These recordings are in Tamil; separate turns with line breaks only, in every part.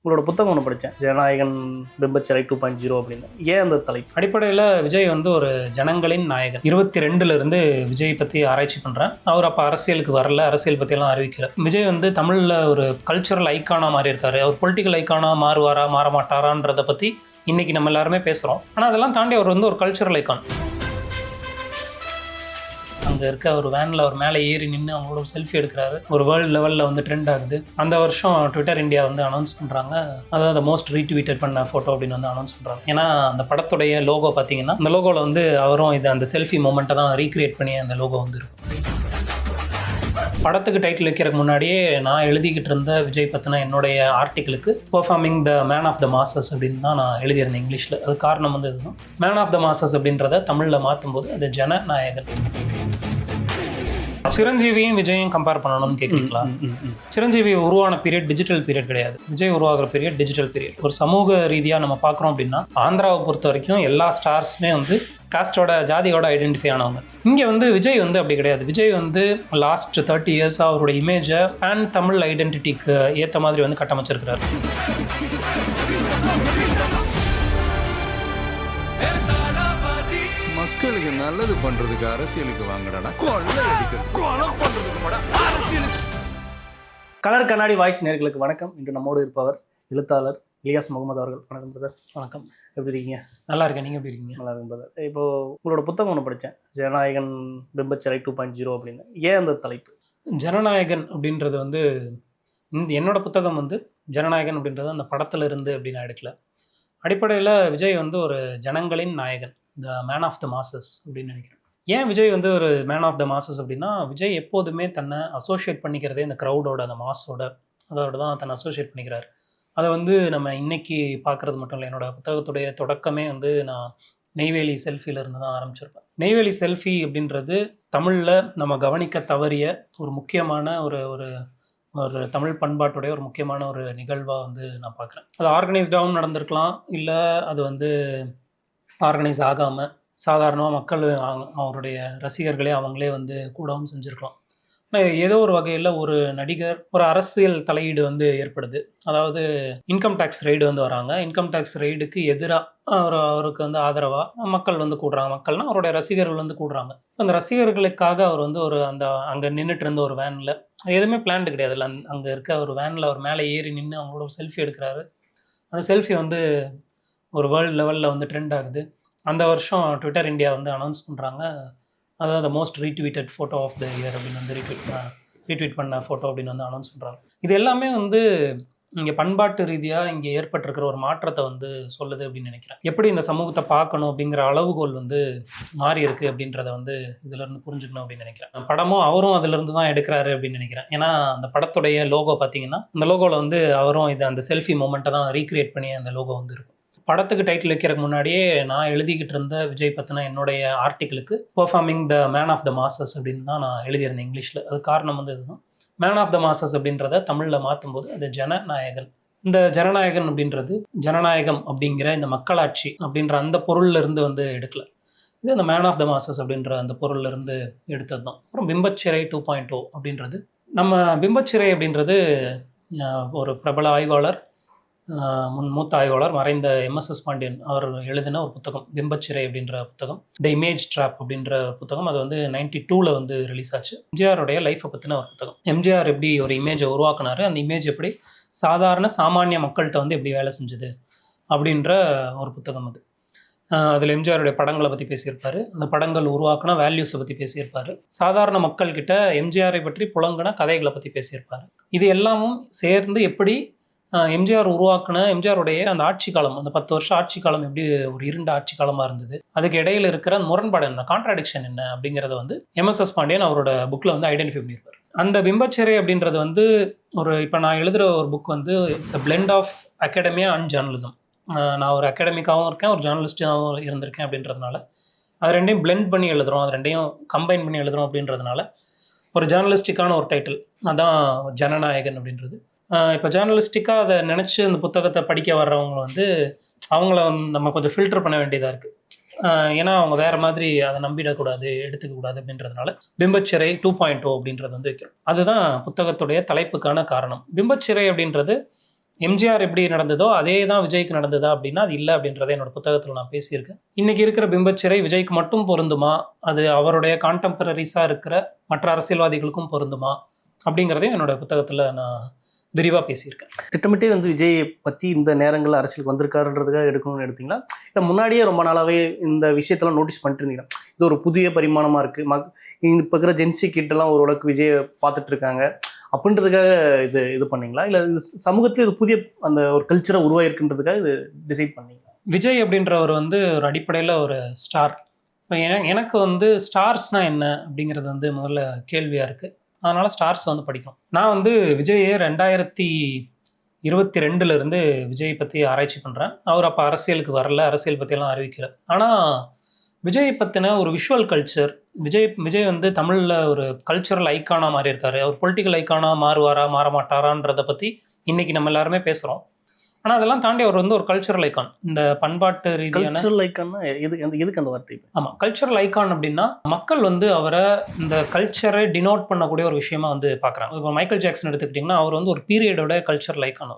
உங்களோட புத்தகம் ஒன்று படித்தேன், ஜனநாயகன் பிம்பச்சிறை 2.0 அப்படின்னு. ஏன் அந்த தலைப்பு?
அடிப்படையில் விஜய் வந்து ஒரு ஜனங்களின் நாயகன். 22 விஜய் பற்றி ஆராய்ச்சி பண்ணுறேன். அவர் அப்போ அரசியலுக்கு வரல, அரசியல் பற்றியெல்லாம் அறிவிக்கல. விஜய் வந்து தமிழில் ஒரு கல்ச்சுரல் ஐக்கானாக மாறி இருக்காரு. அவர் பொலிட்டிக்கல் ஐக்கானாக மாறுவாரா மாற மாட்டாரான்றதை பற்றி இன்றைக்கி நம்ம எல்லாருமே பேசுகிறோம். ஆனால் அதெல்லாம் தாண்டி அவர் வந்து ஒரு கல்ச்சுரல் ஐக்கான். அங்கே இருக்க ஒரு வேனில் அவர் மேலே ஏறி நின்று அவங்களோட ஒரு செல்ஃபி எடுக்கிறாரு. ஒரு வேர்ல்டு லெவலில் வந்து ட்ரெண்ட் ஆகுது. அந்த வருஷம் ட்விட்டர் இந்தியா வந்து அனௌன்ஸ் பண்ணுறாங்க, அதாவது மோஸ்ட் ரீட்வீட்டட் பண்ண ஃபோட்டோ அப்படின்னு வந்து அனௌன்ஸ் பண்ணுறாங்க. ஏன்னா அந்த படத்துடைய லோகோ பார்த்தீங்கன்னா, அந்த லோகோவில் வந்து அவரும் இது அந்த செல்ஃபி மூமெண்ட்டை தான் ரீக்ரியேட் பண்ணி அந்த லோகோ வந்து இருக்கும். படத்துக்கு டைட்டில் வைக்கிறதுக்கு முன்னாடியே நான் எழுதிக்கிட்டு இருந்த விஜய் பற்றின என்னுடைய ஆர்டிக்கிளுக்கு performing the man of the masses அப்படின்னு தான் நான் எழுதியிருந்தேன் இங்கிலீஷில். அது காரணம் வந்து இதுதான். மேன் ஆஃப் த மாசஸ் அப்படின்றத தமிழில் மாற்றும்போது அது ஜனநாயகன். சிரஞ்சீவியும் விஜயும் கம்பேர் பண்ணணும்னு கேட்குறீங்களா? சிரஞ்சீவி உருவான பீரியட் டிஜிட்டல் பீரியட் கிடையாது. விஜய் உருவாகிற பீரியட் டிஜிட்டல் பீரியட். ஒரு சமூக ரீதியாக நம்ம பார்க்குறோம் அப்படின்னா, ஆந்திராவை பொறுத்த வரைக்கும் எல்லா ஸ்டார்ஸுமே வந்து காஸ்டோட ஜாதியோட ஐடென்டிஃபை ஆனவங்க. இங்கே வந்து விஜய் வந்து அப்படி கிடையாது. விஜய் வந்து லாஸ்ட் 30 இயர்ஸாக அவரோட இமேஜை பேன் தமிழ் ஐடென்டிட்டிக்கு ஏற்ற மாதிரி வந்து கட்டமைச்சிருக்கிறார்.
மக்களுக்கு நல்லது பண்றதுக்கு அரசியலுக்கு வாங்கடா, கொலை அடிக்கிறது கொலை பண்றதுக்கு அரசியலுக்கு.
கலர் கண்ணாடி வாய்ஸ் நேயர்களுக்கு வணக்கம். இன்று நம்மோடு இருப்பவர் எழுத்தாளர் இலியாஸ் முகமது அவர்கள். வணக்கம் பிரதர்.
வணக்கம்.
எப்படி இருக்கீங்க?
நல்லா இருக்கேன். நீங்கள் எப்படி இருக்கீங்க?
நல்லா இருக்கும் பிரதர். இப்போது உங்களோட புத்தகம் ஒன்று படித்தேன், ஜனநாயகன் பிம்பச்சிறை 2.0 அப்படின்னு. ஏன் அந்த தலைப்பு?
ஜனநாயகன் அப்படின்றது வந்து என்னோட புத்தகம் வந்து ஜனநாயகன் அப்படின்றது அந்த படத்தில் இருந்து அப்படின்னு நான் எடுக்கல. அடிப்படையில் விஜய் வந்து ஒரு ஜனங்களின் நாயகன், the man of the masses அப்படின்னு நினைக்கிறேன். ஏன் விஜய் வந்து ஒரு மேன் ஆஃப் த மாசஸ் அப்படின்னா, விஜய் எப்போதுமே தன்னை அசோசியேட் பண்ணிக்கிறதே இந்த க்ரௌடோட, அந்த மாஸோட, அதோட தான் தன்னை அசோசியேட் பண்ணிக்கிறார். அதை வந்து நம்ம இன்னைக்கு பார்க்குறது மட்டும் இல்லை. என்னோடய புத்தகத்துடைய தொடக்கமே வந்து நான் நெய்வேலி செல்ஃபியிலேருந்து தான் ஆரம்பிச்சிருப்பேன். நெய்வேலி செல்ஃபி அப்படின்றது தமிழில் நம்ம கவனிக்க தவறிய ஒரு முக்கியமான ஒரு ஒரு ஒரு தமிழ் பண்பாட்டுடைய ஒரு முக்கியமான ஒரு நிகழ்வாக வந்து நான் பார்க்குறேன். அது ஆர்கனைஸ்டாகவும் நடந்திருக்கலாம், இல்லை அது வந்து ஆர்கனைஸ் ஆகாமல் சாதாரணமாக மக்கள் அவருடைய ரசிகர்களே அவங்களே வந்து கூடவும் செஞ்சுருக்கலாம். ஆனால் ஏதோ ஒரு வகையில் ஒரு நடிகர், ஒரு அரசியல் தலையீடு வந்து ஏற்படுது. அதாவது இன்கம் டேக்ஸ் ரெய்டு வந்து வராங்க. இன்கம் டேக்ஸ் ரெய்டுக்கு எதிராக அவருக்கு வந்து ஆதரவாக மக்கள் வந்து கூடுறாங்க. மக்கள்னால் அவருடைய ரசிகர்கள் வந்து கூடுறாங்க. அந்த ரசிகர்களுக்காக அவர் வந்து ஒரு அங்கே நின்றுட்டு இருந்த ஒரு வேனில், எதுவுமே பிளான்டு கிடையாது இல்லை, அங்கே இருக்க ஒரு வேனில் அவர் மேலே ஏறி நின்று அவங்களோட ஒரு செல்ஃபி எடுக்கிறாரு. அந்த செல்ஃபி வந்து ஒரு வேர்ல்டு லெவலில் வந்து ட்ரெண்ட் ஆகுது. அந்த வருஷம் ட்விட்டர் இந்தியா வந்து அனௌன்ஸ் பண்ணுறாங்க, அதாவது most retweeted photo of the year அப்படின்னு வந்து ரீட்வீட் பண்ண ஃபோட்டோ அப்படின்னு வந்து அனௌன்ஸ் பண்ணுறாங்க. இது எல்லாமே வந்து இங்கே பண்பாட்டு ரீதியாக இங்கே ஏற்பட்டிருக்கிற ஒரு மாற்றத்தை வந்து சொல்லுது அப்படின்னு நினைக்கிறேன். எப்படி இந்த சமூகத்தை பார்க்கணும் அப்படிங்கிற அளவுகோல் வந்து மாறி இருக்குது அப்படின்றத வந்து இதிலேருந்து புரிஞ்சுக்கணும் அப்படின்னு நினைக்கிறேன். படமும் அவரும் அதிலிருந்து தான் எடுக்கிறாரு அப்படின்னு நினைக்கிறேன். ஏன்னா அந்த படத்துடைய லோகோ பார்த்தீங்கன்னா, அந்த லோகோவில் வந்து அவரும் இது அந்த செல்ஃபி மூமெண்ட்டை தான் ரீக்ரியேட் பண்ணி அந்த லோகோ வந்து இருக்கும். படத்துக்கு டைட்டில் வைக்கிறதுக்கு முன்னாடியே நான் எழுதிக்கிட்டு இருந்த விஜய் பற்றின என்னுடைய ஆர்டிக்கிளுக்கு performing the man of the masses அப்படின்னு தான் நான் எழுதியிருந்தேன் இங்கிலீஷில். அது காரணம் வந்து இதுதான். மேன் ஆஃப் த மாசஸ் அப்படின்றத தமிழில் மாற்றும்போது அது ஜனநாயகன். இந்த ஜனநாயகன் அப்படின்றது ஜனநாயகம் அப்படிங்கிற இந்த மக்களாட்சி அப்படின்ற அந்த பொருள்லேருந்து வந்து எடுக்கல. இது அந்த மேன் ஆஃப் த மாசஸ் அப்படின்ற அந்த பொருள்லேருந்து எடுத்தது தான். அப்புறம் பிம்பச்சிறை 2.0 அப்படின்றது, நம்ம பிம்பச்சிறை அப்படின்றது ஒரு பிரபல ஆய்வாளர், மூத்த ஆய்வாளர் மறைந்த எம்எஸ்எஸ் பாண்டியன் அவர் எழுதின ஒரு புத்தகம், பிம்பச்சிறை அப்படின்ற புத்தகம். த இமேஜ் ட்ராப் அப்படின்ற புத்தகம். அது வந்து 92 வந்து ரிலீஸ் ஆச்சு. எம்ஜிஆருடைய லைஃப்பை பற்றின ஒரு புத்தகம். எம்ஜிஆர் எப்படி ஒரு இமேஜை உருவாக்குனாரு, அந்த இமேஜ் எப்படி சாதாரண சாமானிய மக்கள்கிட்ட வந்து எப்படி வேலை செஞ்சுது அப்படின்ற ஒரு புத்தகம் அது. அதில் எம்ஜிஆருடைய படங்களை பற்றி பேசியிருப்பார், அந்த படங்கள் உருவாக்கின வேல்யூஸை பற்றி பேசியிருப்பார், சாதாரண மக்கள்கிட்ட எம்ஜிஆரை பற்றி புலங்கின கதைகளை பற்றி பேசியிருப்பார். இது எல்லாமும் சேர்ந்து எப்படி எம்ஜிஆர் உருவாக்குன எம்ஜிஆருடைய அந்த ஆட்சி காலம், அந்த 10 வருஷம் ஆட்சி காலம் எப்படி ஒரு இருண்ட ஆட்சி காலமாக இருந்தது, அதுக்கு இடையில இருக்கிற முரண்பாடு என்ன, கான்ட்ராடிக்ஷன் என்ன அப்படிங்கிறத வந்து எம்எஸ்எஸ் பாண்டியன் அவரோட புக்கில் வந்து ஐடென்டிஃபை பண்ணியிருப்பார். அந்த பிம்பச்சிறை அப்படின்றது வந்து ஒரு, இப்போ நான் எழுதுகிற ஒரு புக் வந்து it's a blend of academia and journalism. நான் ஒரு அகாடமிக்காகவும் இருக்கேன், ஒரு ஜேர்னலிஸ்டாகவும் இருந்திருக்கேன். அப்படின்றதுனால அது ரெண்டையும் பிளெண்ட் பண்ணி எழுதுகிறோம், அது ரெண்டையும் கம்பைன் பண்ணி எழுதுகிறோம். அப்படின்றதுனால ஒரு ஜேர்னலிஸ்டிக்கான ஒரு டைட்டில் அதான் ஜனநாயகன் அப்படின்றது. இப்போ ஜேர்னலிஸ்டிக்காக அதை நினச்சி அந்த புத்தகத்தை படிக்க வர்றவங்க வந்து அவங்கள நம்ம கொஞ்சம் ஃபில்டர் பண்ண வேண்டியதாக இருக்குது. ஏன்னா அவங்க வேறு மாதிரி அதை நம்பிடக்கூடாது, எடுத்துக்கக்கூடாது. அப்படின்றதுனால பிம்பச்சிறை 2.0 அப்படின்றது வந்து வைக்கிறோம். அதுதான் புத்தகத்துடைய தலைப்புக்கான காரணம். பிம்பச்சிறை அப்படின்றது எம்ஜிஆர் எப்படி நடந்ததோ அதே தான் விஜய்க்கு நடந்ததா அப்படின்னா அது இல்லை அப்படின்றத என்னோட புத்தகத்தில் நான் பேசியிருக்கேன். இன்னைக்கு இருக்கிற பிம்பச்சிறை விஜய்க்கு மட்டும் பொருந்துமா, அது அவருடைய கான்டெம்பரரிஸாக இருக்கிற மற்ற அரசியல்வாதிகளுக்கும் பொருந்துமா அப்படிங்கிறதையும் என்னோட புத்தகத்தில் நான் விரிவாக பேசியிருக்கேன்.
திட்டமிட்டே வந்து விஜய் பற்றி இந்த நேரங்களில் அரசியலுக்கு வந்திருக்காருன்றதுக்காக எடுக்கணும்னு எடுத்தீங்களா, இல்லை முன்னாடியே ரொம்ப நாளாகவே இந்த விஷயத்தெல்லாம் நோட்டீஸ் பண்ணிட்டு இருந்தீங்களா? இது ஒரு புதிய பரிமாணமாக இருக்குது, இப்போ இருக்கிற ஜென்சி கிட்டெல்லாம் ஓரளவுக்கு விஜயை பார்த்துட்டு இருக்காங்க அப்படின்றதுக்காக இது பண்ணீங்களா, இல்லை சமூகத்தில் இது புதிய அந்த ஒரு கல்ச்சரை உருவாயிருக்குன்றதுக்காக இது டிசைட் பண்ணீங்களா?
விஜய் அப்படின்றவர் வந்து ஒரு அடிப்படையில் ஒரு ஸ்டார். இப்போ எனக்கு வந்து ஸ்டார்ஸ்னால் என்ன அப்படிங்கிறது வந்து முதல்ல கேள்வியாக இருக்குது. அதனால் ஸ்டார்ஸ் வந்து படிக்கும். நான் வந்து விஜயை 2022 விஜய் பற்றி ஆராய்ச்சி பண்ணுறேன். அவர் அப்போ அரசியலுக்கு வரல, அரசியல் பற்றியெல்லாம் அறிவிக்கல. ஆனால் விஜய் பற்றின ஒரு விஷுவல் கல்ச்சர், விஜய் வந்து தமிழில் ஒரு கல்ச்சுரல் ஐக்கானாக மாறி இருக்காரு. அவர் பொலிட்டிக்கல் ஐக்கானாக மாறுவாரா மாற மாட்டாரான்றதை பற்றி இன்றைக்கி நம்ம எல்லாருமே பேசுகிறோம். ஆனால் அதெல்லாம் தாண்டி அவர் வந்து ஒரு கல்ச்சுரல் ஐக்கான். இந்த பண்பாட்டு ரீதியான
கல்ச்சுரல் ஐக்கான்னா எதுக்கு அந்த வார்த்தை?
ஆமாம், கல்ச்சுரல் ஐக்கான் அப்படின்னா மக்கள் வந்து அவரை இந்த கல்ச்சரை டினோட் பண்ணக்கூடிய ஒரு விஷயமா வந்து பார்க்குறாங்க. இப்போ மைக்கேல் ஜாக்சன் எடுத்துக்கிட்டிங்கன்னா அவர் வந்து ஒரு பீரியடோட கல்ச்சுரல் ஐக்கான்.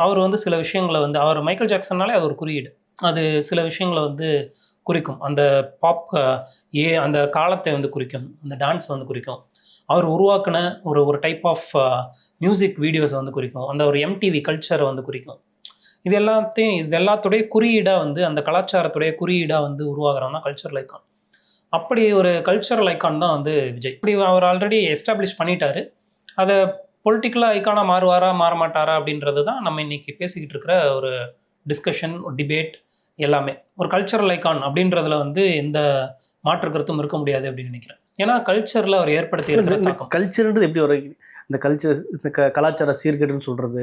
அவர் வந்து சில விஷயங்களை வந்து அவர் மைக்கேல் ஜாக்சன்னாலே அது ஒரு குறியீடு, அது சில விஷயங்களை வந்து குறிக்கும். அந்த பாப் அந்த காலத்தை வந்து குறிக்கும், அந்த டான்ஸை வந்து குறிக்கும். அவர் உருவாக்கின ஒரு டைப் ஆஃப் மியூசிக் வீடியோஸை வந்து குறிக்கும், அந்த ஒரு எம்டிவி கல்ச்சரை வந்து குறிக்கும். இது எல்லாத்துடைய குறியீடாக வந்து அந்த கலாச்சாரத்துடைய குறியீடாக வந்து உருவாகிறவங்க தான் கல்ச்சரல் ஐக்கான். அப்படி ஒரு கல்ச்சரல் ஐக்கான் தான் வந்து விஜய். இப்படி அவர் ஆல்ரெடி எஸ்டாப்ளிஷ் பண்ணிட்டாரு. அதை பொலிட்டிக்கலாக ஐக்கானாக மாறுவாரா மாற மாட்டாரா அப்படின்றது தான் நம்ம இன்றைக்கி பேசிக்கிட்டு இருக்கிற ஒரு டிஸ்கஷன், டிபேட் எல்லாமே. ஒரு கல்ச்சரல் ஐக்கான் அப்படின்றதுல வந்து எந்த மாற்று கருத்தும் இருக்க முடியாது அப்படின்னு நினைக்கிறேன். ஏன்னா கல்ச்சரில் அவர் ஏற்படுத்தி இருக்கிற
கல்ச்சர்ன்றது எப்படி ஒரு இந்த கல்ச்சர், இந்த கலாச்சார சீர்கேடுன்னு சொல்றது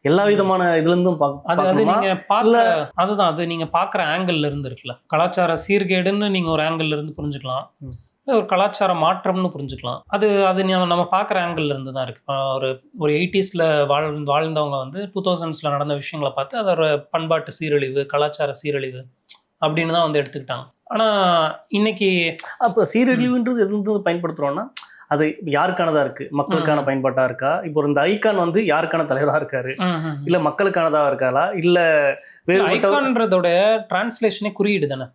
எல்லா விதமான இதுலேருந்தும்
அது நீங்கள் பார்க்கல, அதுதான் அது நீங்கள் பார்க்குற ஆங்கிள் இருந்து இருக்குல்ல. கலாச்சார சீர்கேடுன்னு நீங்கள் ஒரு ஆங்கிள் இருந்து புரிஞ்சுக்கலாம், ஒரு கலாச்சார மாற்றம்னு புரிஞ்சுக்கலாம். அது நம்ம பார்க்குற ஆங்கிள் இருந்து தான் இருக்குது. ஒரு 80s வாழ்ந்தவங்க வந்து 2000s நடந்த விஷயங்களை பார்த்து அது ஒரு பண்பாட்டு சீரழிவு, கலாச்சார சீரழிவு அப்படின்னு தான் வந்து எடுத்துக்கிட்டாங்க. ஆனால் இன்னைக்கு
அப்போ சீரழிவுன்றது எது பயன்படுத்துகிறோன்னா அது யாருக்கானதா இருக்கு, மக்களுக்கான பயன்பாட்டா இருக்கா? இப்போ இந்த ஐக்கான் வந்து யாருக்கான தலைவரா இருக்காரு, இல்ல மக்களுக்கானதா இருக்காளா, இல்ல
ஐக்கான்றதோட டிரான்ஸ்லேஷனே குறியீடு தானே.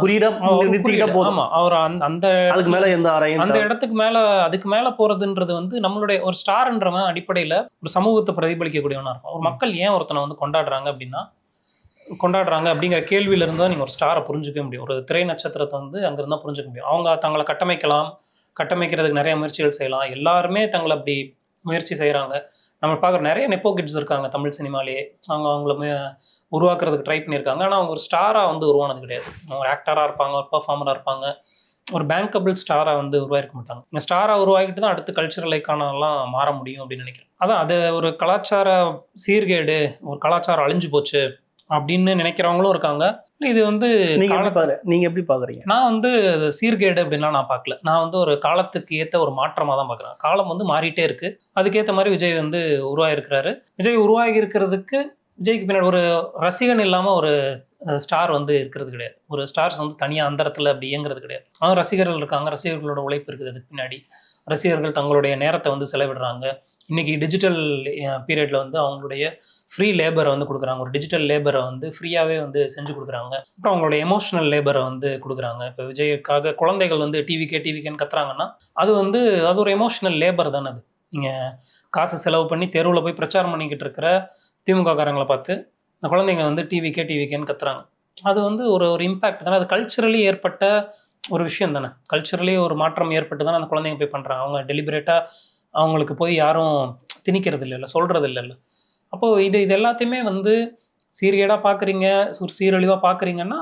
குறியீடா நிறுத்திக்கிட்டா போதும்.
அவர் அந்த
அதுக்கு மேல எந்த ஆராயும்
அந்த இடத்துக்கு மேல அதுக்கு மேல போறதுன்றது வந்து நம்மளுடைய ஒரு ஸ்டார்ன்றவன் அடிப்படையில ஒரு சமூகத்தை பிரதிபலிக்கக்கூடியவனா இருக்கும். ஒரு மக்கள் ஏன் ஒருத்தனை வந்து கொண்டாடுறாங்க அப்படிங்கிற கேள்வியில இருந்தா நீங்க ஒரு ஸ்டாரை புரிஞ்சுக்க முடியும். ஒரு திரை நட்சத்திரத்தை வந்து அங்கிருந்தா புரிஞ்சுக்க முடியும். அவங்க தங்களை கட்டமைக்கிறதுக்கு நிறைய முயற்சிகள் செய்யலாம். எல்லாருமே தங்களை அப்படி முயற்சி செய்கிறாங்க. நம்ம பார்க்குற நிறைய நெப்போ கிட்ஸ் இருக்காங்க தமிழ் சினிமாலேயே. அவங்கள உருவாக்குறதுக்கு ட்ரை பண்ணியிருக்காங்க. ஆனால் அவங்க ஒரு ஸ்டாராக வந்து உருவானது கிடையாது. அவங்க ஒரு ஆக்டராக இருப்பாங்க, ஒரு பர்ஃபார்மராக இருப்பாங்க, ஒரு பேங்கபிள் ஸ்டாராக வந்து உருவாயிருக்க மாட்டாங்க. இந்த ஸ்டாராக உருவாக்கிட்டு தான் அடுத்து கல்ச்சுரல் ஐக்கானெல்லாம் மாற முடியும் அப்படின்னு நினைக்கிறேன். அதான் அது ஒரு கலாச்சார சீர்கேடு, ஒரு கலாச்சாரம் அழிஞ்சு போச்சு அப்படின்னு நினைக்கிறவங்களும் இருக்காங்க. இது வந்து
நீங்க எப்படி பாக்குறீங்க?
நான் வந்து சீர்கேடு அப்படின்லாம் நான் பார்க்கல. நான் வந்து ஒரு காலத்துக்கு ஏற்ற ஒரு மாற்றமாக தான் பார்க்குறேன். காலம் வந்து மாறிட்டே இருக்கு, அதுக்கேற்ற மாதிரி விஜய் வந்து உருவாகிருக்கிறாரு. விஜய் உருவாகி இருக்கிறதுக்கு விஜய்க்கு பின்னாடி ஒரு ரசிகன் இல்லாமல் ஒரு ஸ்டார் வந்து இருக்கிறது கிடையாது. ஒரு ஸ்டார்ஸ் வந்து தனியாக அந்த இடத்துல அப்படி இயங்குறது கிடையாது. ஆனால் ரசிகர்கள் இருக்காங்க, ரசிகர்களோட உழைப்பு இருக்குது அதுக்கு பின்னாடி. ரசிகர்கள் தங்களுடைய நேரத்தை வந்து செலவிடுறாங்க. இன்றைக்கி டிஜிட்டல் பீரியடில் வந்து அவங்களுடைய ஃப்ரீ லேபரை வந்து கொடுக்குறாங்க. ஒரு டிஜிட்டல் லேபரை வந்து ஃப்ரீயாகவே வந்து செஞ்சு கொடுக்குறாங்க. அப்புறம் அவங்களுடைய எமோஷனல் லேபரை வந்து கொடுக்குறாங்க. இப்போ விஜய்க்காக குழந்தைகள் வந்து டிவிக்கேன்னு கத்துறாங்கன்னா அது ஒரு எமோஷனல் லேபர் தானே. அது நீங்கள் காசு செலவு பண்ணி தெருவில் போய் பிரச்சாரம் பண்ணிக்கிட்டு இருக்கிற திமுக காரங்களை பார்த்து இந்த குழந்தைங்க வந்து டிவிக்கேன்னு கத்துறாங்க. அது வந்து ஒரு இம்பேக்ட் தானே. அது கல்ச்சுரலி ஏற்பட்ட ஒரு விஷயம் தானே. கல்ச்சுரலி ஒரு மாற்றம் ஏற்பட்டு தானே அந்த குழந்தைங்க போய் பண்ணுறாங்க. அவங்க டெலிபரேட்டாக அவங்களுக்கு போய் யாரும் திணிக்கிறது இல்லைல்ல, சொல்கிறது இல்லைல்ல. அப்போது இது எல்லாத்தையுமே வந்து சீர்கேடாக பார்க்குறீங்க, சீரழிவாக பார்க்குறீங்கன்னா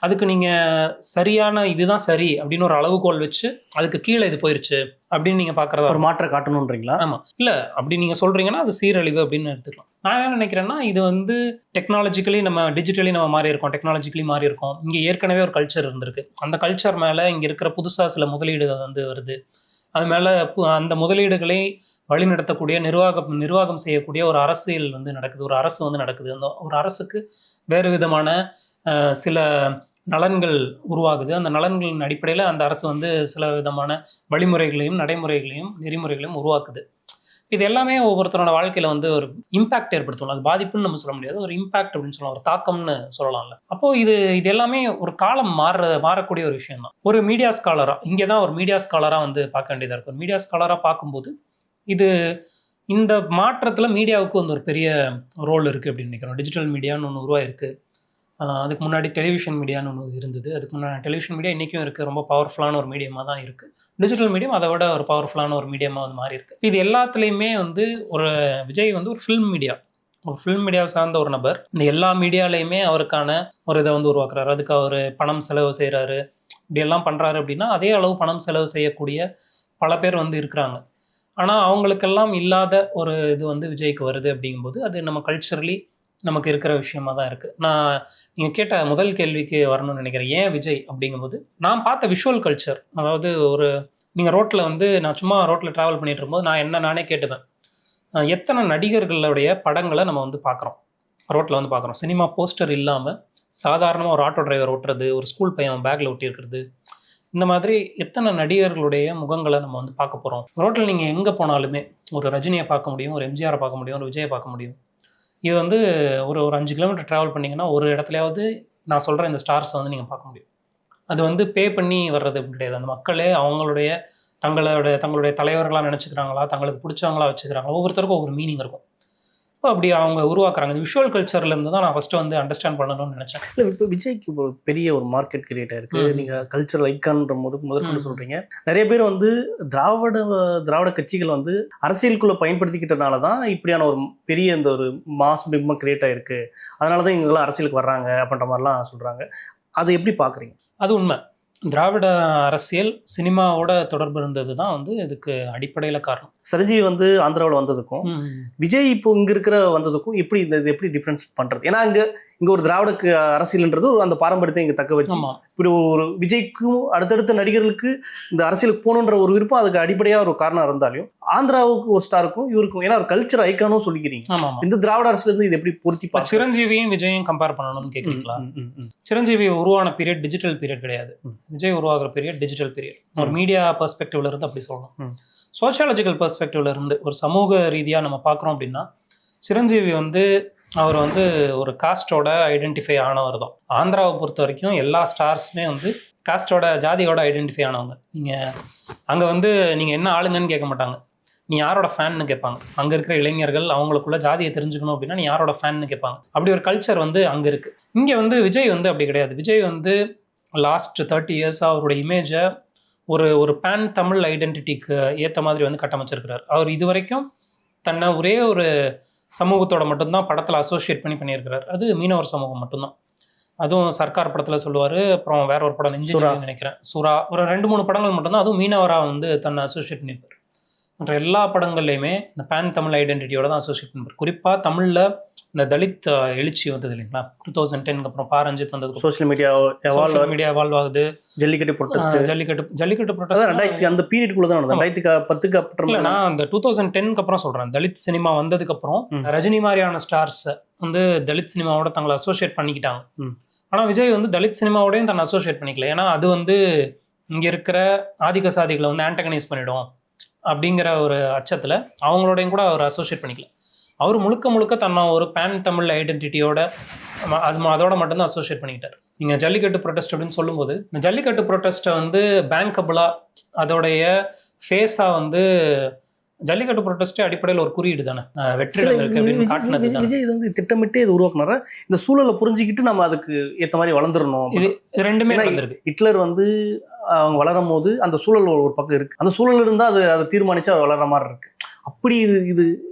அதுக்கு நீங்கள் சரியான இதுதான் சரி அப்படின்னு ஒரு அளவுகோல் வச்சு அதுக்கு கீழே இது போயிருச்சு அப்படின்னு நீங்கள் பார்க்குறதா
ஒரு மாற்றம் காட்டணுன்றீங்களா?
ஆமாம். இல்லை அப்படி நீங்கள் சொல்கிறீங்கன்னா அது சீரழிவு அப்படின்னு எடுத்துக்கலாம். நான் என்ன நினைக்கிறேன்னா, இது வந்து டெக்னாலஜிக்கலி டிஜிட்டலி நம்ம மாறி இருக்கோம், டெக்னாலஜிக்கலி மாறி இருக்கோம். இங்கே ஏற்கனவே ஒரு கல்ச்சர் இருந்திருக்கு. அந்த கல்ச்சர் மேலே இங்கே இருக்கிற புதுசாக சில முதலீடுகள் வந்து வருது. அது மேலே அந்த முதலீடுகளை வழிநடத்தக்கூடிய நிர்வாகம் செய்யக்கூடிய ஒரு அரசியல் வந்து நடக்குது, ஒரு அரசு வந்து நடக்குது. அந்த ஒரு அரசுக்கு வேறு விதமான சில நலன்கள் உருவாகுது. அந்த நலன்களின் அடிப்படையில் அந்த அரசு வந்து சில விதமான வழிமுறைகளையும் நடைமுறைகளையும் நெறிமுறைகளையும் உருவாக்குது. இது எல்லாமே ஒவ்வொருத்தரோட வாழ்க்கையில் வந்து ஒரு இம்பாக்ட் ஏற்படுத்தணும். அது பாதிப்புன்னு நம்ம சொல்ல முடியாது, ஒரு இம்பாக்ட் அப்படின்னு சொல்லலாம், ஒரு தாக்கம்னு சொல்லலாம்ல. அப்போது இது எல்லாமே ஒரு காலம் மாறக்கூடிய ஒரு விஷயம் தான். ஒரு மீடியா ஸ்காலராக இங்கே தான் ஒரு மீடியா ஸ்காலராக வந்து பார்க்க வேண்டியதாக இருக்கும். ஒரு மீடியா ஸ்காலராக பார்க்கும்போது இந்த மாற்றத்தில் மீடியாவுக்கு வந்து ஒரு பெரிய ரோல் இருக்குது அப்படின்னு நினைக்கிறோம். டிஜிட்டல் மீடியான்னு ஒன்று உருவாயிருக்கு. அதுக்கு முன்னாடி டெலிவிஷன் மீடியான்னு ஒன்று இருந்தது. அதுக்கு முன்னாடி டெலிவிஷன் மீடியா இன்றைக்கும் இருக்குது, ரொம்ப பவர்ஃபுல்லான ஒரு மீடியமாக தான் இருக்குது. டிஜிட்டல் மீடியம் அதை விட ஒரு பவர்ஃபுல்லான ஒரு மீடியமாக வந்து மாறி இருக்குது. இது எல்லாத்துலேயுமே வந்து ஒரு விஜய் வந்து ஒரு ஃபில்ம் மீடியாவை சார்ந்த ஒரு நபர். இந்த எல்லா மீடியாலையுமே அவருக்கான ஒரு இதை வந்து உருவாக்குறாரு. அதுக்கு அவர் பணம் செலவு செய்கிறாரு, இப்படியெல்லாம் பண்ணுறாரு. அப்படின்னா அதே அளவு பணம் செலவு செய்யக்கூடிய பல பேர் வந்து இருக்கிறாங்க. ஆனால் அவங்களுக்கெல்லாம் இல்லாத ஒரு இது வந்து விஜய்க்கு வருது அப்படிங்கும்போது அது நம்ம கல்ச்சரலி நமக்கு இருக்கிற விஷயமா தான் இருக்குது. நீங்கள் கேட்ட முதல் கேள்விக்கு வரணும்னு நினைக்கிறேன், ஏன் விஜய் அப்படிங்கும்போது நான் பார்த்த விஷுவல் கல்ச்சர். அதாவது நீங்கள் ரோட்டில் வந்து நான் சும்மா ரோட்டில் ட்ராவல் பண்ணிட்டு இருக்கும்போது நானே கேட்டுப்பேன், எத்தனை நடிகர்களுடைய படங்களை நம்ம வந்து பார்க்குறோம், ரோட்டில் வந்து பார்க்குறோம். சினிமா போஸ்டர் இல்லாமல் சாதாரணமாக ஒரு ஆட்டோ டிரைவர் ஓட்டுறது, ஒரு ஸ்கூல் பையன் பேக்கில் ஒட்டியிருக்கிறது, இந்த மாதிரி எத்தனை நடிகர்களுடைய முகங்களை நம்ம வந்து பார்க்க போகிறோம். ரோட்டில் நீங்கள் எங்கே போனாலுமே ஒரு ரஜினியை பார்க்க முடியும், ஒரு எம்ஜிஆரை பார்க்க முடியும், ஒரு விஜயை பார்க்க முடியும். இது வந்து ஒரு 5 கிலோமீட்டர் ட்ராவல் பண்ணிங்கன்னா ஒரு இடத்துலையாவது நான் சொல்கிற இந்த ஸ்டார்ஸை வந்து நீங்கள் பார்க்க முடியும். அது வந்து பே பண்ணி வர்றது கிடையாது. அந்த மக்களே அவங்களுடைய தங்களுடைய தலைவர்களாக நினச்சிக்கிறாங்களா, தங்களுக்கு பிடிச்சவங்களா வச்சுக்கிறாங்களா, ஒவ்வொருத்தருக்கும் ஒவ்வொரு மீனிங் இருக்கும். இப்போ அப்படி அவங்க உருவாக்குறாங்க. இந்த விஷுவல் கல்ச்சர்லேருந்து தான் நான் ஃபஸ்ட்டு வந்து அண்டர்ஸ்டாண்ட் பண்ணணும்னு நினச்சேன்.
இல்லை, இப்போ விஜய்க்கு ஒரு பெரிய ஒரு மார்க்கெட் கிரியேட் ஆயிருக்கு. நீங்கள் கல்ச்சரல் ஐக்கான்ற முதற்கொண்டு சொல்கிறீங்க. நிறைய பேர் வந்து திராவிட கட்சிகள் வந்து அரசியலுக்குள்ளே பயன்படுத்திக்கிட்டனால தான் இப்படியான ஒரு பெரிய இந்த ஒரு மாஸ் பிம்பம் கிரியேட் ஆயிருக்கு, அதனால தான் இவங்கெல்லாம் அரசியலுக்கு வர்றாங்க அப்படின்ற மாதிரிலாம் சொல்கிறாங்க. அதை எப்படி பார்க்குறீங்க?
அது உண்மை. திராவிட அரசியல் சினிமாவோட தொடர்பு இருந்தது தான் வந்து இதுக்கு அடிப்படையில் காரணம்.
சிரஞ்சீவி வந்து ஆந்திராவில் வந்ததுக்கும் விஜய் இப்போ இங்கே இருக்கிற வந்ததுக்கும் எப்படி இது எப்படி டிஃப்ரென்ஸ் பண்ணுறது? ஏன்னா இங்கே ஒரு திராவிட அரசியல்ன்றது அந்த பாரம்பரியத்தை இங்கே தக்க வச்சு இப்படி ஒரு விஜய்க்கும் அடுத்தடுத்த நடிகர்களுக்கு இந்த அரசியலுக்கு போகணுன்ற ஒரு விருப்பம் அதுக்கு அடிப்படையாக ஒரு காரணம் இருந்தாலும் ஆந்திராவுக்கு ஒரு ஸ்டாருக்கும் இவருக்கும், ஏன்னா ஒரு கல்ச்சர் ஐக்கானும் சொல்லிக்கிறீங்க. இந்த திராவிட அரசியல் இது எப்படி பொருத்தி
சிரஞ்சீவியும் விஜயும் கம்பேர் பண்ணணும்னு கேட்குறீங்களா? சிரஞ்சீவி உருவான பீரியட் டிஜிட்டல் பீரியட் கிடையாது, விஜய் உருவாகிற பீரியட் டிஜிட்டல் பீரியட். ஒரு மீடியா பெர்ஸ்பெக்டிவ்ல இருந்து அப்படி சொல்லலாம். சோஷியாலஜிக்கல் பெர்ஸ்பெக்டிவ்ல இருந்து ஒரு சமூக ரீதியாக நம்ம பார்க்குறோம் அப்படின்னா சிரஞ்சீவி வந்து அவர் வந்து ஒரு காஸ்டோட ஐடென்டிஃபை ஆனவர் தான். ஆந்திராவை பொறுத்த வரைக்கும் எல்லா ஸ்டார்ஸுமே வந்து காஸ்டோட ஜாதியோட ஐடென்டிஃபை ஆனவங்க. நீங்கள் அங்கே வந்து நீங்கள் என்ன ஆளுங்கன்னு கேட்க மாட்டாங்க, நீ யாரோட ஃபேன்னு கேட்பாங்க. அங்கே இருக்கிற இளைஞர்கள் அவங்களுக்குள்ள ஜாதியை தெரிஞ்சுக்கணும் அப்படின்னா நீ யாரோட ஃபேன்னு கேட்பாங்க. அப்படி ஒரு கல்ச்சர் வந்து அங்கே இருக்குது. இங்கே வந்து விஜய் வந்து அப்படி கிடையாது. விஜய் வந்து லாஸ்ட் 30 இயர்ஸாக அவரோட இமேஜை ஒரு பேன் தமிழ் ஐடென்டிட்டிக்கு ஏற்ற மாதிரி வந்து கட்டமைச்சிருக்கிறார். அவர் இது வரைக்கும் தன்னை ஒரே ஒரு சமூகத்தோட மட்டும்தான் படத்தில் அசோசியேட் பண்ணியிருக்கிறார். அது மீனவர் சமூகம் மட்டும்தான். அதுவும் சர்க்கார் படத்தில் சொல்லுவார். அப்புறம் வேற ஒரு படம் நெஞ்சில் நினைக்கிறேன், சுறா, ஒரு 2-3 படங்கள் மட்டும்தான் அதுவும் மீனவராக வந்து தன்னை அசோசியேட் பண்ணியிருப்பார். மற்ற எல்லா படங்கள்லையுமே இந்த பேன் தமிழ் ஐடென்டிட்டியோட தான் அசோசியேட் பண்ணிப்பார். குறிப்பாக தமிழில் இந்த தலித் எழுச்சி வந்தது இல்லைங்களா, 2010 அப்புறம் பாரஞ்சித் வந்தது.
சோஷியல் மீடியா
எவால்வ் ஆகுது.
ஜல்லிக்கட்டு ப்ரொடெஸ்ட் அந்த பீரியட்குள்ள தான் நடந்தது. 2010க்கு அப்புறம்
நான் அந்த 2010க்கு அப்புறம் சொல்கிறேன். தலித் சினிமா வந்ததுக்கு அப்புறம் ரஜினி மாதிரியான ஸ்டார்ஸ் வந்து தலித் சினிமாவோட தங்களை அசோசியேட் பண்ணிக்கிட்டாங்க. ஆனால் விஜய் வந்து தலித் சினிமாவோடையும் தன்னை அசோசியேட் பண்ணிக்கல. ஏன்னா அது வந்து இங்கே இருக்கிற ஆதிக்க சாதிகளை வந்து ஆன்டகனைஸ் பண்ணிடும் அப்படிங்கிற ஒரு அச்சத்தில் அவங்களோடையும் கூட அவர் அசோசியேட் பண்ணிக்கல. அவர் முழுக்க தன்னை ஒரு பேன் தமிழ் ஐடென்டிட்டியோட அதோட மட்டும்தான் அசோசியேட் பண்ணிக்கிட்டார். நீங்கள் ஜல்லிக்கட்டு ப்ரொட்டஸ்ட் அப்படின்னு சொல்லும்போது இந்த ஜல்லிக்கட்டு ப்ரொட்டஸ்ட்டை வந்து பேங்கபிளாக அதோடைய ஃபேஸாக வந்து ஜல்லிக்கட்டு ப்ரொட்டஸ்ட்டே அடிப்படையில் ஒரு குறியீடு தானே, வெற்றிடம் இருக்கு அப்படின்னு காட்டினது தான்.
விஜய் இது வந்து திட்டமிட்டே இது உருவாக்குனாரா, இந்த சூழலை புரிஞ்சுக்கிட்டு நம்ம அதுக்கு ஏற்ற மாதிரி வளர்ந்துடணும்.
இது ரெண்டுமே நடந்திருக்கு.
ஹிட்லர் வந்து அவங்க வளரும் போது அந்த சூழல் ஒரு பக்கம் இருக்கு, அந்த சூழல் இருந்தால் அதை தீர்மானிச்சு அவர் வளர்ற மாதிரி இருக்கு. அப்படி இது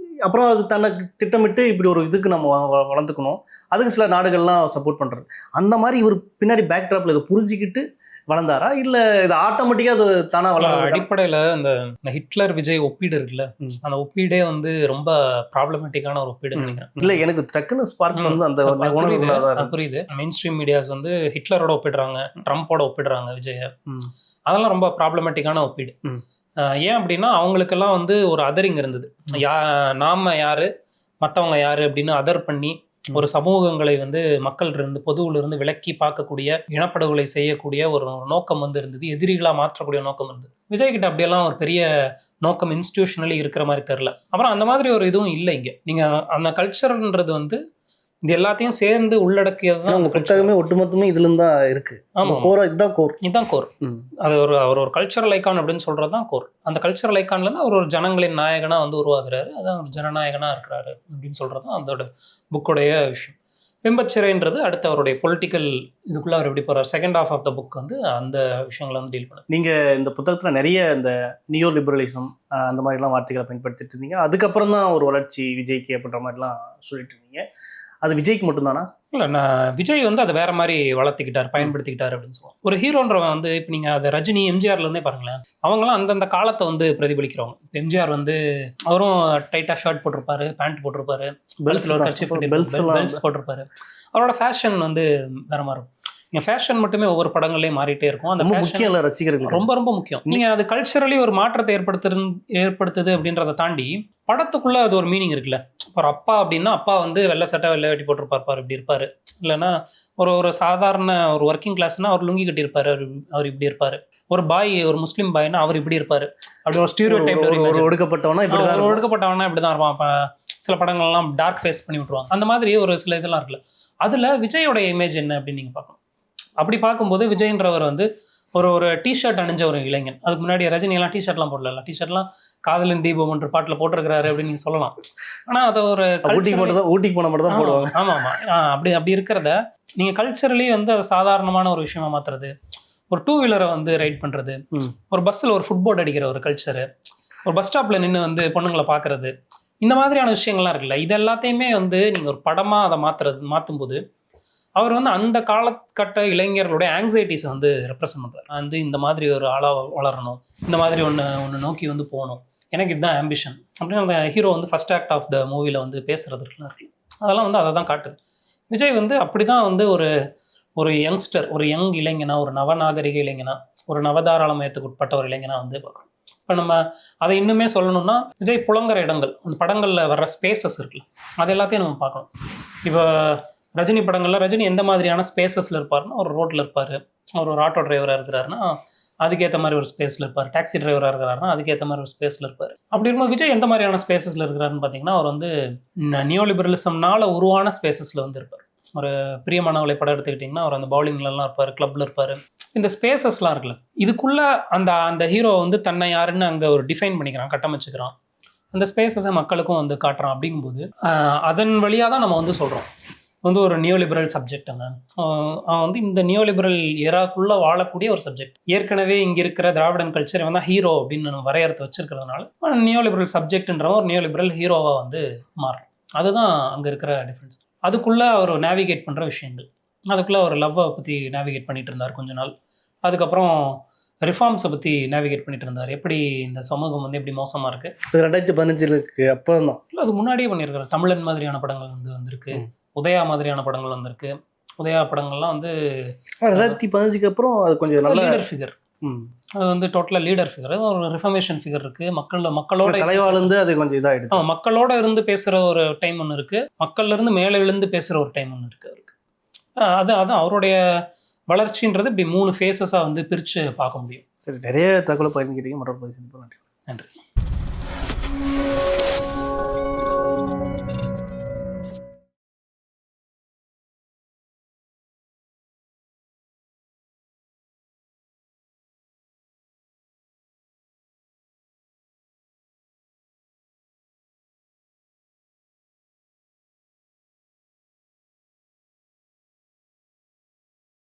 அப்புறம் அது தனக்கு திட்டமிட்டு இப்படி ஒரு இதுக்கு நம்ம வளர்ந்துக்கணும், அதுக்கு சில நாடுகள்லாம் சப்போர்ட் பண்ணுறது. அந்த மாதிரி இவர் பின்னாடி பேக் ட்ராப்பில் இதை புரிஞ்சுக்கிட்டு வளர்ந்தாரா, இல்லை இது ஆட்டோமேட்டிக்காக அது தானாக வளர?
அடிப்படையில் இந்த ஹிட்லர் விஜய் ஒப்பீடு இருக்குல்ல, அந்த ஒப்பீடே வந்து ரொம்ப ப்ராப்ளமேட்டிக்கான ஒரு ஒப்பீடு நினைக்கிறேன்.
இல்லை, எனக்கு டக்குன்னு ஸ்பார்க் வந்து அந்த
புரியுது. மெயின் ஸ்ட்ரீம் மீடியாஸ் வந்து ஹிட்லரோட ஒப்பிடுறாங்க, ட்ரம்ப்போட ஒப்பிடுறாங்க விஜயை. அதெல்லாம் ரொம்ப ப்ராப்ளமேட்டிக்கான ஒப்பீடு. ஏன் அப்படின்னா அவங்களுக்கெல்லாம் வந்து ஒரு அதரிங் இருந்தது. நாம யாரு மற்றவங்க யாரு அப்படின்னு அதர் பண்ணி ஒரு சமூகங்களை வந்து மக்கள் இருந்து பொதுவில் இருந்து விலக்கி பார்க்கக்கூடிய, இனப்படுகொலை செய்யக்கூடிய ஒரு நோக்கம் வந்து இருந்தது, எதிரிகளா மாற்றக்கூடிய நோக்கம் இருந்தது. விஜய் கிட்ட அப்படியெல்லாம் ஒரு பெரிய நோக்கம் இன்ஸ்டிடியூஷனலி இருக்கிற மாதிரி தெரியல. அப்புறம் அந்த மாதிரி ஒரு இதுவும் இல்லை இங்க. நீங்க அந்த கல்ச்சர்ன்றது வந்து இது எல்லாத்தையும் சேர்ந்து உள்ளடக்கியது தான்
உங்க புத்தகமே ஒட்டுமொத்தமே இதுல இருந்து தான் இருக்கு.
ஆமா,
கோரா இதுதான் கோர்.
இதுதான் கோர். அது அவர் ஒரு கல்ச்சரல் ஐக்கான் அப்படின்னு சொல்றது தான் கோர். அந்த கல்ச்சரல் ஐக்கான்ல இருந்து அவர் ஒரு ஜனங்களின் நாயகனா வந்து உருவாகிறாரு. அதான் ஒரு ஜனநாயகனா இருக்கிறாரு அப்படின்னு சொல்றது தான் அதோட புக்குடைய விஷயம். பிம்பச்சிறைன்றது அடுத்து அவருடைய பொலிட்டிக்கல் இதுக்குள்ள அவர் எப்படி போறார். Second half of the book வந்து அந்த விஷயங்களை வந்து டீல் பண்ணுது.
நீங்க இந்த புத்தகத்துல நிறைய இந்த நியோ லிபரலிசம் அந்த மாதிரிலாம் வார்த்தைகளை பயன்படுத்திட்டு இருந்தீங்க. அதுக்கப்புறம் தான் ஒரு வளர்ச்சி விஜய்க்கு அப்படின்ற மாதிரிலாம் சொல்லிட்டு இருந்தீங்க. அது விஜய்க்கு மட்டும்தானா?
இல்லை, நான் விஜய் வந்து அதை வேற மாதிரி வளர்த்திக்கிட்டார், பயன்படுத்திக்கிட்டார் அப்படின்னு சொல்லுவோம். ஒரு ஹீரோன்றவன் வந்து இப்போ நீங்கள் அதை ரஜினி, எம்ஜிஆர்லேருந்தே பாருங்களேன், அவங்களாம் அந்தந்த காலத்தை வந்து பிரதிபலிக்கிறவங்க. இப்போ எம்ஜிஆர் வந்து அவரும் டைட்டாக ஷர்ட் போட்டிருப்பாரு, பேண்ட் போட்டிருப்பாரு, பெல்ட்ஸில் ஒரு கட்சி பெல்ட்ஸ் போட்டிருப்பாரு. அவரோட ஃபேஷன் வந்து வேற மாதிரி இருக்கும். நீங்கள் ஃபேஷன் மட்டுமே ஒவ்வொரு படங்கள்லேயும் மாறிட்டே இருக்கும். அந்த ஃபேஷன்
ரசிகர்கள்
ரொம்ப ரொம்ப முக்கியம். நீங்கள் அது கல்ச்சரலி ஒரு மாற்றத்தை ஏற்படுத்துது அப்படின்றத தாண்டி படத்துக்குள்ள அது ஒரு மீனிங் இருக்குல்ல. ஒரு அப்பா அப்படின்னா அப்பா வந்து வெள்ளை சட்டை வெள்ளை வெட்டி போட்டிருப்பார், இப்படி இருப்பாரு. இல்லைன்னா ஒரு சாதாரண ஒரு ஒர்க்கிங் கிளாஸ்னா அவர் லுங்கி கட்டியிருப்பாரு, அவர் இப்படி இருப்பாரு. ஒரு பாய், ஒரு முஸ்லீம் பாய்னா அவர் இப்படி இருப்பாரு. அப்படி ஒரு ஸ்டீரியோ டைப்
ஒடுக்கப்பட்டவனா
இப்படிதான் இருப்பான். அப்ப சில படங்கள்லாம் டார்க் ஃபேஸ் பண்ணி விட்டுருவாங்க. அந்த மாதிரி ஒரு சில இதெல்லாம் இருக்குல்ல. அதுல விஜயோட இமேஜ் என்ன அப்படின்னு நீங்க பார்க்கணும். அப்படி பார்க்கும்போது விஜய்ன்றவர் வந்து ஒரு டிஷர்ட் அணிஞ்ச ஒரு இளைஞன். அதுக்கு முன்னாடி ரஜினி எல்லாம் டிஷர்ட்லாம் போடல. டிஷர்ட்லாம் காதலின் தீபம் என்ற பாட்டில் போட்டிருக்கிறாரு அப்படின்னு நீங்க சொல்லலாம். ஆனா அதை ஒரு
ஊட்டிக்கு போன மட்டும் தான் போடுவாங்க.
ஆமா ஆமா. அப்படி இருக்கிறத நீங்க கல்ச்சரலி வந்து அதை சாதாரணமான ஒரு விஷயமா மாத்துறது, ஒரு டூ வீலரை வந்து ரைட் பண்றது, ஒரு பஸ்ஸில் ஒரு ஃபுட்போர்ட் அடிக்கிற ஒரு கல்ச்சரு, ஒரு பஸ் ஸ்டாப்ல நின்று வந்து பொண்ணுங்களை பார்க்கறது, இந்த மாதிரியான விஷயங்கள்லாம் இருக்குல்ல. இது எல்லாத்தையுமே வந்து நீங்க ஒரு படமா அதை மாற்றும் போது அவர் வந்து அந்த காலகட்ட இளைஞர்களுடைய ஆங்ஸைட்டிஸை வந்து ரெப்ரசன்ட் பண்ணுறாரு. வந்து இந்த மாதிரி ஒரு ஆளாக வளரணும், இந்த மாதிரி ஒன்று நோக்கி வந்து போகணும், எனக்கு இதுதான் ஆம்பிஷன் அப்படின்னு அந்த ஹீரோ வந்து ஃபர்ஸ்ட் ஆக்ட் ஆஃப் த மூவியில் வந்து பேசுறது இருக்கு. அதெல்லாம் வந்து அதை தான் காட்டுது. விஜய் வந்து அப்படி தான் வந்து ஒரு யங்ஸ்டர், ஒரு யங் இளைஞனா, ஒரு நவநாகரிக இளைஞனா, ஒரு நவதாராளமயத்துக்கு உட்பட்ட ஒரு இளைஞனா வந்து பார்க்குறோம். இப்போ நம்ம அதை இன்னுமே சொல்லணும்னா விஜய் புலங்குற இடங்கள், அந்த படங்களில் வர்ற ஸ்பேசஸ் இருக்குல்ல, அது எல்லாத்தையும் நம்ம பார்க்கணும். இப்போ ரஜினி படங்களில் ரஜினி எந்த மாதிரியான ஸ்பேசஸில் இருப்பார்னா, ஒரு ரோட்டில் இருப்பார், அவர் ஒரு ஆட்டோ டிரைவராக இருக்கிறாருன்னா அதுக்கேற்ற மாதிரி ஒரு ஸ்பேஸில் இருப்பார், டாக்ஸி டிரைவராக இருக்கிறாருன்னா அதுக்கேற்ற மாதிரி ஒரு ஸ்பேஸில் இருப்பார். அப்படி இருக்கும்போது விஜய் எந்த மாதிரியான ஸ்பேசஸில் இருக்கிறாருன்னு பார்த்தீங்கன்னா, அவர் வந்து நியோ லிபரலிசம்னால உருவான ஸ்பேசஸில் வந்து இருப்பார். ஒரு பிரியமானவளை படம் எடுத்துக்கிட்டிங்கன்னா அவர் அந்த பவுலிங்லலாம் இருப்பார், கிளப்பில் இருப்பார். இந்த ஸ்பேசஸ்லாம் இருக்குல்ல, இதுக்குள்ளே அந்த ஹீரோ வந்து தன்னை யாருன்னு அங்கே ஒரு டிஃபைன் பண்ணிக்கிறான், கட்டமைச்சுக்கிறான். அந்த ஸ்பேசஸை மக்களுக்கும் வந்து காட்டுறான். அப்படிங்கும்போது அதன் வழியாக தான் நம்ம வந்து சொல்கிறோம் வந்து ஒரு நியோ லிபரல் சப்ஜெக்டுங்க. அவன் வந்து இந்த நியோ லிபரல் ஏராக்குள்ளே வாழக்கூடிய ஒரு சப்ஜெக்ட். ஏற்கனவே இங்கே இருக்கிற திராவிடன் கல்ச்சர் வந்து ஹீரோ அப்படின்னு நம்ம வரையறுத்து வச்சிருக்கிறதுனால நியோ லிபரல் சப்ஜெக்ட்ன்றவன் ஒரு நியோ லிபரல் ஹீரோவாக வந்து மாறும். அதுதான் அங்கே இருக்கிற டிஃப்ரென்ஸ். அதுக்குள்ளே அவர் நேவிகேட் பண்ணுற விஷயங்கள், அதுக்குள்ளே அவர் லவ்வை பற்றி நேவிகேட் பண்ணிட்டு இருந்தார் கொஞ்ச நாள். அதுக்கப்புறம் ரிஃபார்ம்ஸை பற்றி நேவிகேட் பண்ணிட்டு இருந்தார். எப்படி இந்த சமூகம் வந்து எப்படி மோசமாக இருக்குது.
2015 அப்போ தான்
இல்லை, அது முன்னாடியே பண்ணியிருக்காரு. தமிழன் மாதிரியான படங்கள் வந்து வந்திருக்கு, உதயா மாதிரியான படங்கள் வந்திருக்கு. உதயா படங்கள்லாம் வந்து
2015 அப்புறம் அது கொஞ்சம் நல்ல
லீடர் ஃபிகர். அது வந்து டோட்டலாக லீடர் ஃபிகர், ஒரு ரிஃபர்மேஷன் ஃபிகர் இருக்குது. மக்களோட
தலைவாழ்ந்து அது கொஞ்சம் இதாகிடுது.
மக்களோட இருந்து பேசுகிற ஒரு டைம் ஒன்று இருக்குது, மக்கள்ல இருந்து மேலே விழுந்து பேசுகிற ஒரு டைம் ஒன்று இருக்குது அவருக்கு. அதான் அவருடைய வளர்ச்சின்றது இப்படி 3 ஃபேஸஸாக வந்து பிரித்து பார்க்க முடியும்.
சரி, நிறைய தகவலை பயந்துக்கிட்டீங்க. மற்றொரு பதிவு. நன்றி.